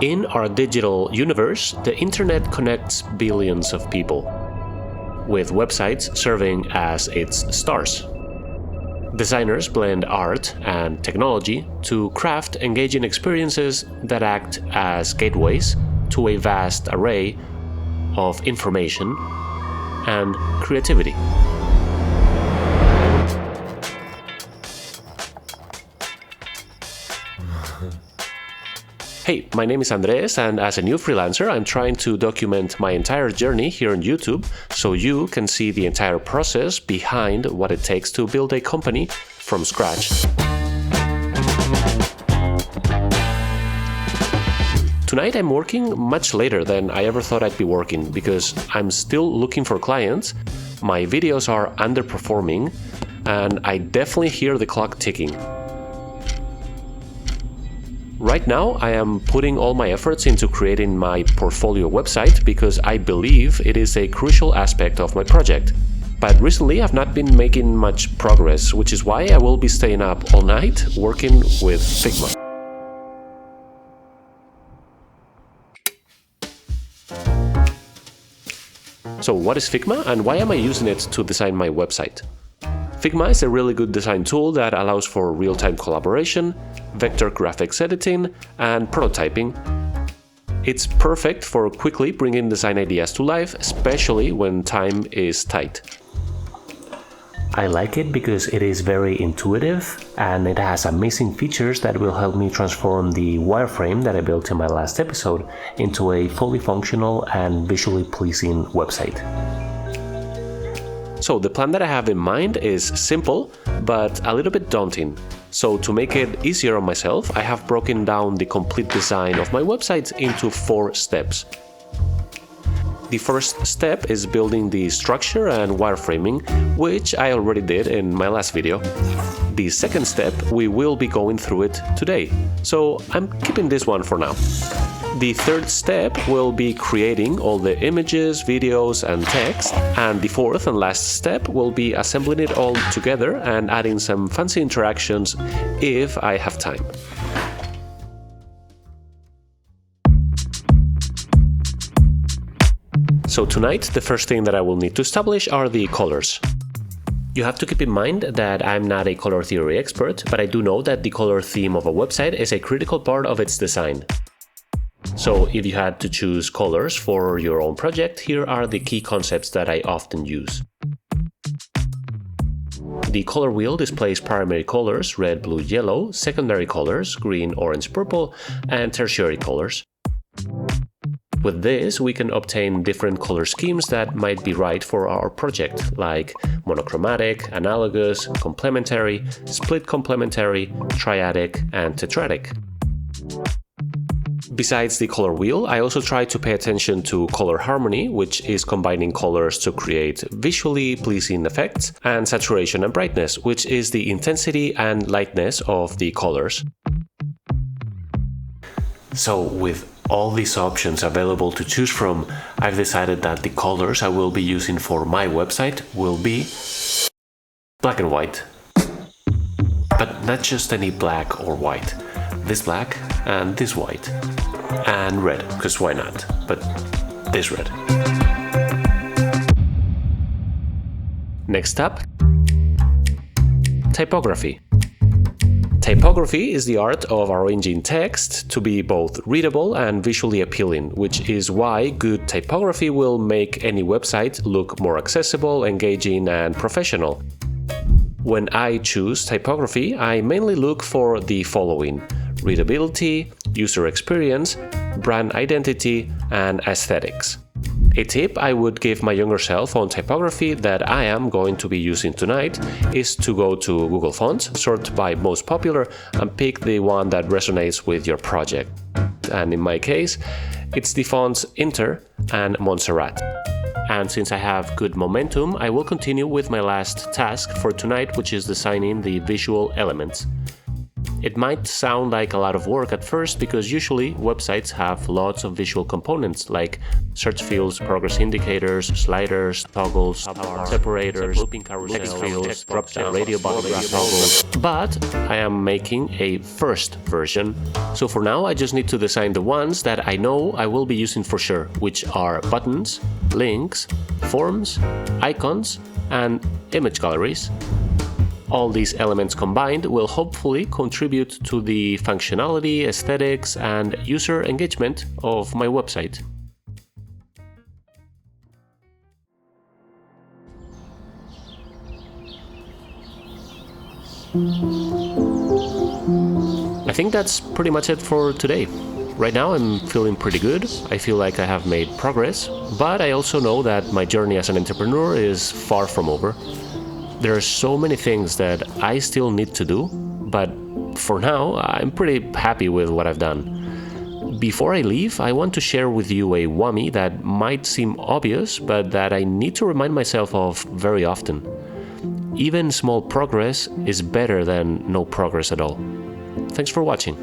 In our digital universe, the internet connects billions of people, with websites serving as its stars. Designers blend art and technology to craft engaging experiences that act as gateways to a vast array of information and creativity. Hey, my name is Andres, and as a new freelancer, I'm trying to document my entire journey here on YouTube so you can see the entire process behind what it takes to build a company from scratch. Tonight I'm working much later than I ever thought I'd be working because I'm still looking for clients, my videos are underperforming, and I definitely hear the clock ticking. Right now, I am putting all my efforts into creating my portfolio website because I believe it is a crucial aspect of my project. But recently, I've not been making much progress, which is why I will be staying up all night working with Figma. So what is Figma and why am I using it to design my website? Figma is a really good design tool that allows for real-time collaboration, vector graphics editing, and prototyping. It's perfect for quickly bringing design ideas to life, especially when time is tight. I like it because it is very intuitive and it has amazing features that will help me transform the wireframe that I built in my last episode into a fully functional and visually pleasing website. So the plan that I have in mind is simple, but a little bit daunting. So to make it easier on myself, I have broken down the complete design of my website into 4 steps. The first step is building the structure and wireframing, which I already did in my last video. The second step, we will be going through it today, so I'm keeping this one for now. The third step will be creating all the images, videos, and text, and the fourth and last step will be assembling it all together and adding some fancy interactions if I have time. So tonight, the first thing that I will need to establish are the colors. You have to keep in mind that I'm not a color theory expert, but I do know that the color theme of a website is a critical part of its design. So if you had to choose colors for your own project, here are the key concepts that I often use. The color wheel displays primary colors, red, blue, yellow, secondary colors, green, orange, purple, and tertiary colors. With this, we can obtain different color schemes that might be right for our project, like monochromatic, analogous, complementary, split complementary, triadic, and tetradic. Besides the color wheel, I also try to pay attention to color harmony, which is combining colors to create visually pleasing effects, and saturation and brightness, which is the intensity and lightness of the colors. So with all these options available to choose from, I've decided that the colors I will be using for my website will be black and white. But not just any black or white. This black and this white. And red, because why not? But this red. Next up, typography. Typography is the art of arranging text to be both readable and visually appealing, which is why good typography will make any website look more accessible, engaging, and professional. When I choose typography, I mainly look for the following: readability, user experience, brand identity, and aesthetics. A tip I would give my younger self on typography that I am going to be using tonight is to go to Google Fonts, sort by most popular, and pick the one that resonates with your project. And in my case, it's the fonts Inter and Montserrat. And since I have good momentum, I will continue with my last task for tonight, which is designing the visual elements. It might sound like a lot of work at first because usually websites have lots of visual components like search fields, progress indicators, sliders, toggles, separators, text fields, drop-down radio button, toggles. But I am making a first version. So for now, I just need to design the ones that I know I will be using for sure, which are buttons, links, forms, icons, and image galleries. All these elements combined will hopefully contribute to the functionality, aesthetics, and user engagement of my website. I think that's pretty much it for today. Right now I'm feeling pretty good. I feel like I have made progress, but I also know that my journey as an entrepreneur is far from over. There are so many things that I still need to do, but for now, I'm pretty happy with what I've done. Before I leave, I want to share with you a whammy that might seem obvious, but that I need to remind myself of very often. Even small progress is better than no progress at all. Thanks for watching.